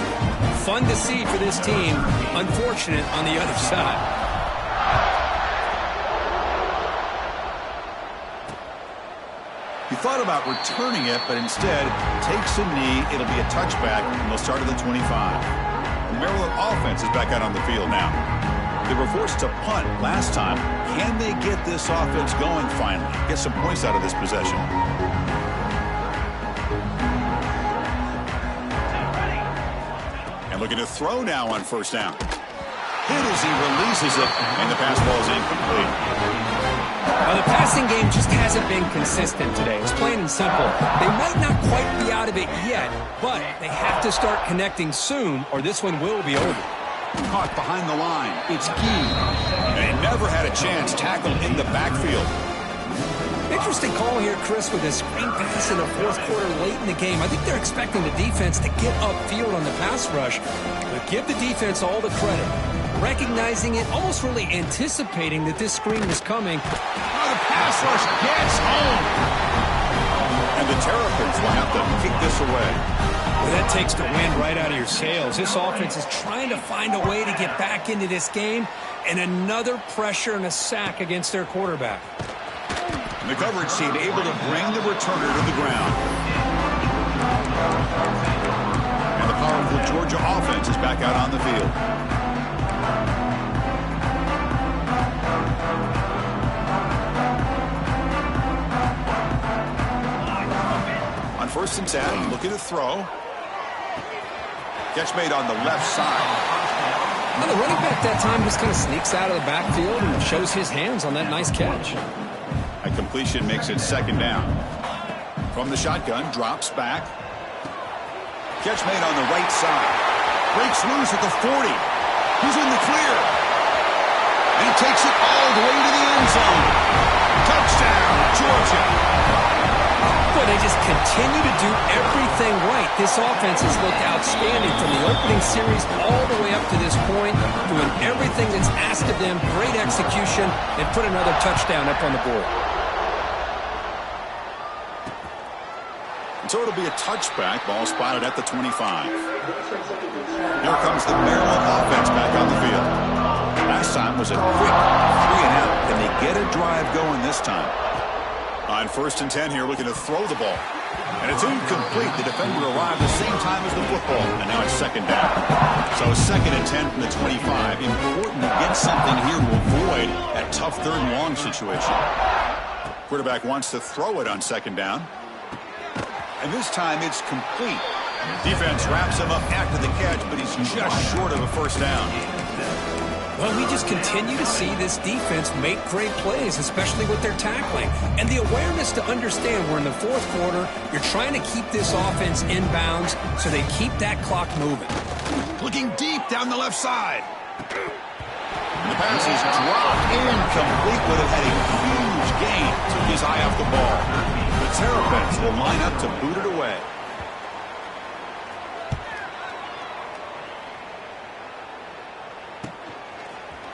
[SPEAKER 2] Fun to see for this team. Unfortunate on the other side.
[SPEAKER 1] He thought about returning it, but instead takes a knee. It'll be a touchback, and they'll start at the 25. The Maryland offense is back out on the field now. They were forced to punt last time. Can they get this offense going finally? Get some points out of this possession. And looking to throw now on first down. Hit as he releases it, and the pass ball is incomplete.
[SPEAKER 2] Well, the passing game just hasn't been consistent today. It's plain and simple. They might not quite be out of it yet, but they have to start connecting soon, or this one will be over.
[SPEAKER 1] Caught behind the line. It's Gee. They never had a chance tackled in the backfield.
[SPEAKER 2] Interesting call here, Chris, with this screen pass in the fourth quarter late in the game. I think they're expecting the defense to get upfield on the pass rush, but give the defense all the credit. Recognizing it, almost really anticipating that this screen was coming.
[SPEAKER 1] Oh, the pass rush gets home. And the Terrapins will have to kick this away.
[SPEAKER 2] Well, that takes the wind right out of your sails. This offense is trying to find a way to get back into this game, and another pressure and a sack against their quarterback.
[SPEAKER 1] And the coverage team able to bring the returner to the ground. And the powerful Georgia offense is back out on the field. First and 10, looking to throw. Catch made on the left side.
[SPEAKER 2] Well, the running back that time just kind of sneaks out of the backfield and shows his hands on that nice catch.
[SPEAKER 1] A completion makes it second down. From the shotgun, drops back. Catch made on the right side. Breaks loose at the 40. He's in the clear. And he takes it all the way to the end zone. Touchdown, Georgia.
[SPEAKER 2] Boy, they just continue to do everything right. This offense has looked outstanding from the opening series all the way up to this point, doing everything that's asked of them, great execution, and put another touchdown up on the board.
[SPEAKER 1] So it'll be a touchback, ball spotted at the 25. Here comes the Maryland offense back on the field. Last time was a quick 3-and-out. Can they get a drive going this time? On first and 10 here, looking to throw the ball. And it's incomplete. The defender arrived the same time as the football. And now it's second down. So second and 10 from the 25. Important to get something here to avoid that tough third and long situation. Quarterback wants to throw it on second down. And this time it's complete. Defense wraps him up after the catch, but he's just short of a first down.
[SPEAKER 2] Well, we just continue to see this defense make great plays, especially with their tackling. And the awareness to understand we're in the fourth quarter, you're trying to keep this offense in bounds so they keep that clock moving.
[SPEAKER 1] Looking deep down the left side. And the pass is dropped incomplete. Would have had a huge gain. Took his eye off the ball. The Terrapins will line up to boot it away.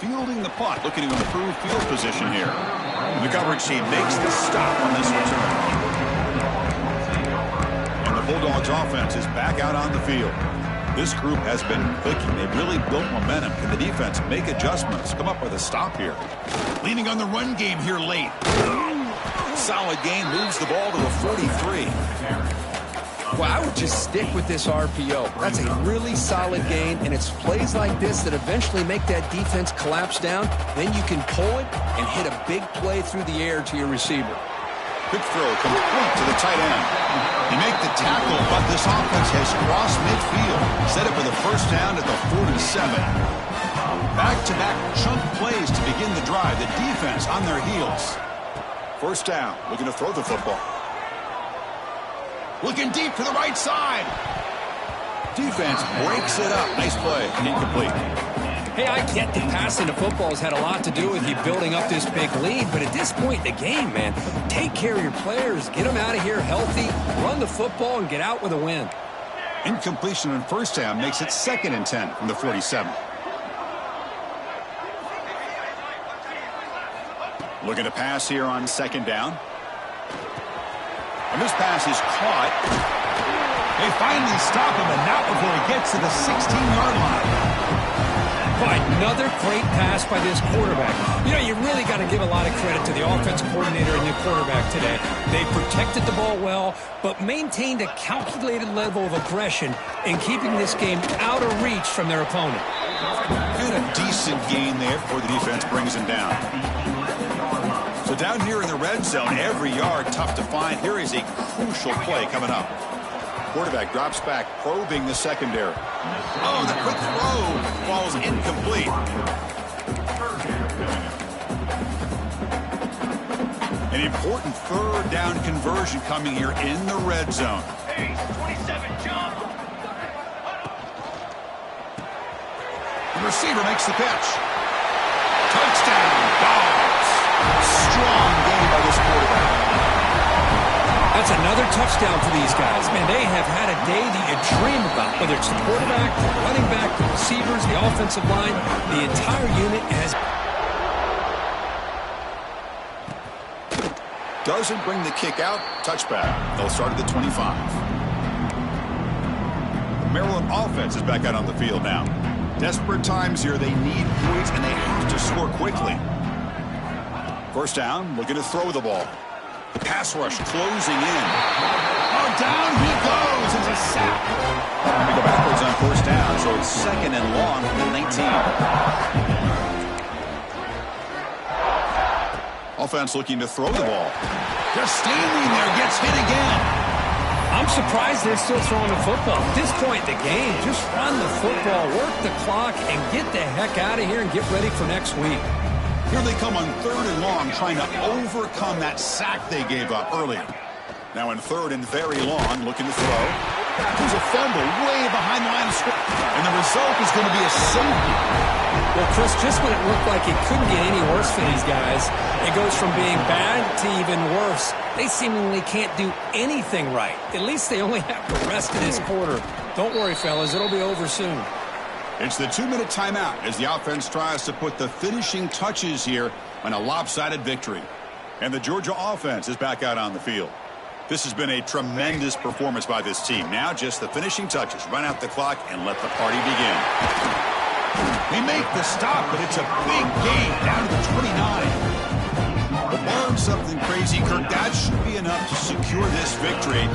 [SPEAKER 1] Fielding the punt, looking to improve field position here. And the coverage team makes the stop on this return. And the Bulldogs offense is back out on the field. This group has been clicking. They've really built momentum. Can the defense make adjustments? Come up with a stop here. Leaning on the run game here late. Solid gain, moves the ball to a 43.
[SPEAKER 3] Well, I would just stick with this RPO. That's a really solid gain, and it's plays like this that eventually make that defense collapse down. Then you can pull it and hit a big play through the air to your receiver.
[SPEAKER 1] Quick throw complete to the tight end. They make the tackle, but this offense has crossed midfield. Set it for the first down at the 47. Back-to-back chunk plays to begin the drive. The defense on their heels. First down, looking to throw the football. Looking deep to the right side. Defense breaks it up. Nice play. Incomplete.
[SPEAKER 2] Hey, I get that passing the football has had a lot to do with you building up this big lead, but at this point in the game, man, take care of your players. Get them out of here healthy, run the football, and get out with a win.
[SPEAKER 1] Incompletion on first down makes it second and 10 from the 47. Looking to pass here on second down. And this pass is caught. They finally stop him, and not before he gets to the 16-yard line.
[SPEAKER 2] Another great pass by this quarterback. You know, you really got to give a lot of credit to the offense coordinator and the quarterback today. They protected the ball well, but maintained a calculated level of aggression in keeping this game out of reach from their opponent.
[SPEAKER 1] And a decent gain there before the defense brings him down. So down here in the red zone, every yard tough to find. Here is a crucial play coming up. Quarterback drops back, probing the secondary. Oh, the quick throw falls incomplete. An important third down conversion coming here in the red zone.
[SPEAKER 4] 27 jump.
[SPEAKER 1] The receiver makes the catch. Touchdown, Dogs. Strong game by this quarterback.
[SPEAKER 2] That's another touchdown for these guys. Man, they have had a day that you dream about, whether it's the quarterback, the running back, the receivers, the offensive line. The entire unit has...
[SPEAKER 1] Doesn't bring the kick out. Touchback. They'll start at the 25. The Maryland offense is back out on the field now. Desperate times here. They need points, and they have to score quickly. First down, looking to throw the ball. The pass rush closing in. Oh, down he goes. It's a sack. We go backwards on first down, so it's second and long from the 19. Offense looking to throw the ball. Just standing there, gets hit again.
[SPEAKER 2] I'm surprised they're still throwing the football. At this point in the game, just run the football, work the clock, and get the heck out of here and get ready for next week.
[SPEAKER 1] Here they come on third and long, trying to overcome that sack they gave up earlier. Now in third and very long, looking to throw. There's a fumble way behind the line of scrimmage, and the result is going to be a safety.
[SPEAKER 2] Well, Chris, just when it looked like it couldn't get any worse for these guys, it goes from being bad to even worse. They seemingly can't do anything right. At least they only have the rest of this quarter. Don't worry, fellas. It'll be over soon.
[SPEAKER 1] It's the 2-minute timeout as the offense tries to put the finishing touches here on a lopsided victory. And the Georgia offense is back out on the field. This has been a tremendous performance by this team. Now just the finishing touches. Run out the clock and let the party begin. They make the stop, but it's a big gain down to the 29. But barring something crazy, Kirk, that should be enough to secure this victory.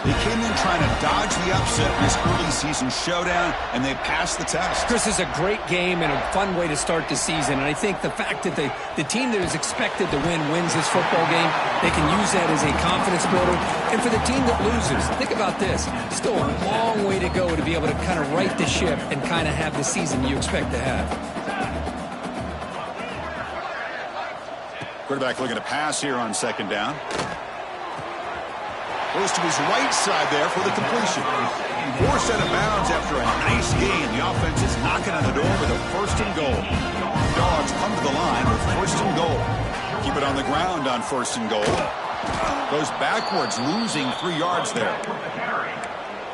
[SPEAKER 1] They came in trying to dodge the upset in this early season showdown, and they passed the test.
[SPEAKER 2] Chris, is a great game and a fun way to start the season. And I think the fact that the team that is expected to win wins this football game, they can use that as a confidence builder. And for the team that loses, think about this. Still a long way to go to be able to kind of right the ship and kind of have the season you expect to have.
[SPEAKER 1] Quarterback looking to pass here on second down. Goes to his right side there for the completion. Forced out of bounds after a nice gain. The offense is knocking on the door with a first and goal. Dogs come to the line with first and goal. Keep it on the ground on first and goal. Goes backwards, losing 3 yards there.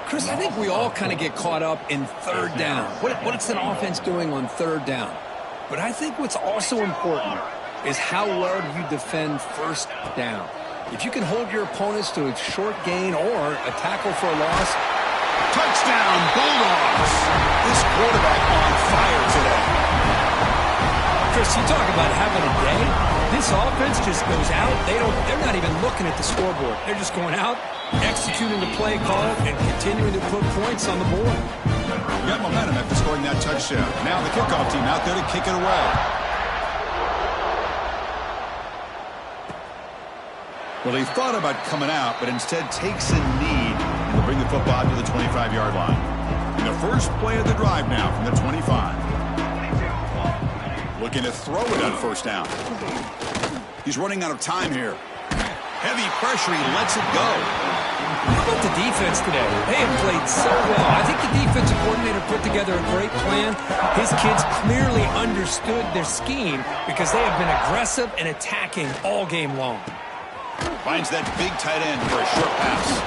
[SPEAKER 2] Chris, I think we all kind of get caught up in third down. What's an offense doing on third down? But I think what's also important is how well you defend first down. If you can hold your opponents to a short gain or a tackle for a loss.
[SPEAKER 1] Touchdown, Bulldogs. This quarterback on fire today.
[SPEAKER 2] Chris, you talk about having a day. This offense just goes out. They're not even looking at the scoreboard. They're just going out, executing the play call, and continuing to put points on the board.
[SPEAKER 1] We got momentum after scoring that touchdown. Now the kickoff team out there to kick it away. Well, he thought about coming out, but instead takes a knee to bring the football to the 25-yard line. In the first play of the drive now from the 25. Looking to throw it on first down. He's running out of time here. Heavy pressure, he lets it go.
[SPEAKER 2] How about the defense today? They have played so well. I think the defensive coordinator put together a great plan. His kids clearly understood their scheme because they have been aggressive and attacking all game long.
[SPEAKER 1] Finds that big tight end for a short pass.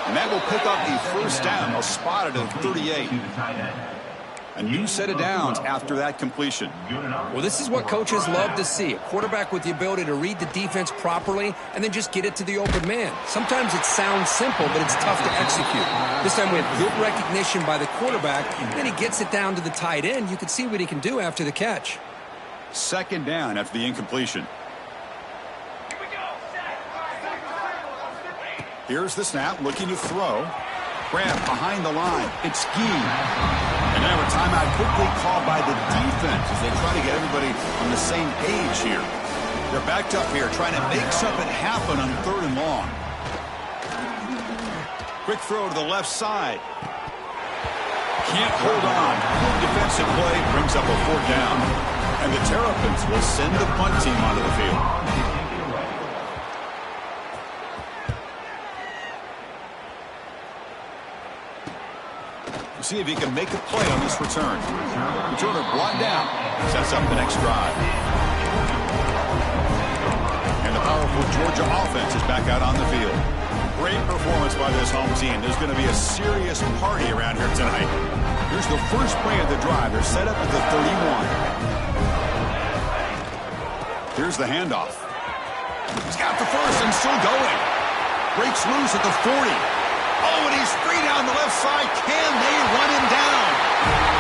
[SPEAKER 1] And that will pick up the first down. They'll spot it at 38. A new set of downs after that completion.
[SPEAKER 3] Well, this is what coaches love to see. A quarterback with the ability to read the defense properly and then just get it to the open man. Sometimes it sounds simple, but it's tough to execute. This time we have good recognition by the quarterback. Then he gets it down to the tight end. You can see what he can do after the catch.
[SPEAKER 1] Second down after the incompletion. Here's the snap, looking to throw. Grab behind the line. It's Gee. And now a timeout quickly called by the defense as they try to get everybody on the same page here. They're backed up here trying to make something happen on 3rd and long. Quick throw to the left side. Can't hold on. Good defensive play brings up a 4th down. And the Terrapins will send the punt team onto the field. See if he can make a play on this return. Returner brought down. Sets up the next drive. And the powerful Georgia offense is back out on the field. Great performance by this home team. There's going to be a serious party around here tonight. Here's the first play of the drive. They're set up at the 31. Here's the handoff. He's got the first and still going. Breaks loose at the 40. Oh, and he's free down the left side. Can they run him down?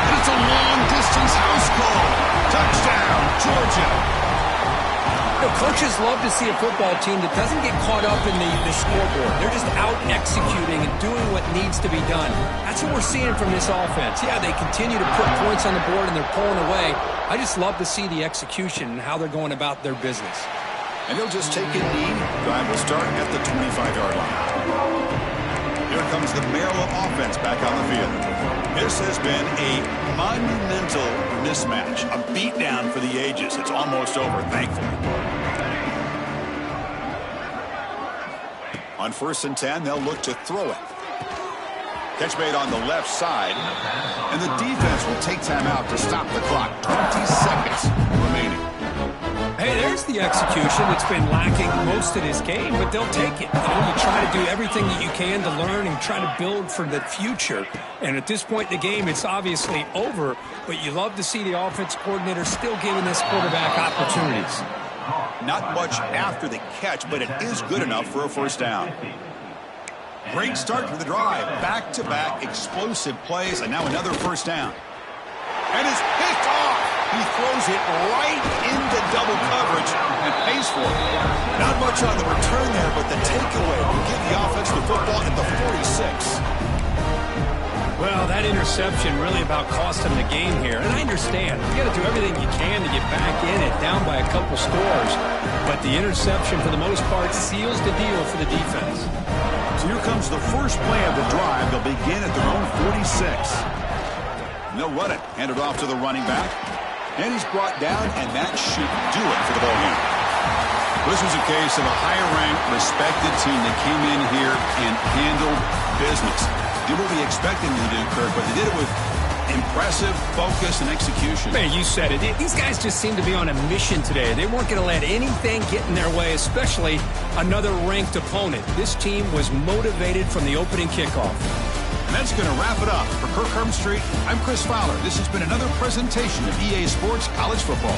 [SPEAKER 1] And it's a long-distance house call. Touchdown, Georgia.
[SPEAKER 3] You know, coaches love to see a football team that doesn't get caught up in the scoreboard. They're just out executing and doing what needs to be done. That's what we're seeing from this offense. Yeah, they continue to put points on the board and they're pulling away. I just love to see the execution and how they're going about their business.
[SPEAKER 1] And he'll just take a knee. Drive will start at the 25-yard line. Here comes the Maryland offense back on the field. This has been a monumental mismatch, a beatdown for the ages. It's almost over, thankfully. On 1st and 10, they'll look to throw it. Catch made on the left side, and the defense will take time out to stop the clock. 20 seconds remaining.
[SPEAKER 2] Hey, there's the execution that's been lacking most of this game, but they'll take it. You know, you try to do everything that you can to learn and try to build for the future. And at this point in the game, it's obviously over, but you love to see the offense coordinator still giving this quarterback opportunities.
[SPEAKER 1] Not much after the catch, but it is good enough for a 1st down. Great start to the drive. Back-to-back explosive plays, and now another 1st down. And it's picked off. He throws it right into double coverage and pays for it. Not much on the return there, but the takeaway will give the offense the football at the 46.
[SPEAKER 2] Well, that interception really about cost him the game here. And I understand. You got to do everything you can to get back in it, down by a couple scores. But the interception, for the most part, seals the deal for the defense.
[SPEAKER 1] So here comes the first play of the drive. They'll begin at their own 46. And they'll run it. Hand it off to the running back. And he's brought down, and that should do it for the ballgame. This was a case of a higher-ranked, respected team that came in here and handled business. Did what we expected them to do, Kirk, but they did it with impressive focus and execution.
[SPEAKER 2] Man, you said it. These guys just seem to be on a mission today. They weren't going to let anything get in their way, especially another ranked opponent. This team was motivated from the opening kickoff.
[SPEAKER 1] And that's going to wrap it up. For Kirk Hermstreet, I'm Chris Fowler. This has been another presentation of EA Sports College Football.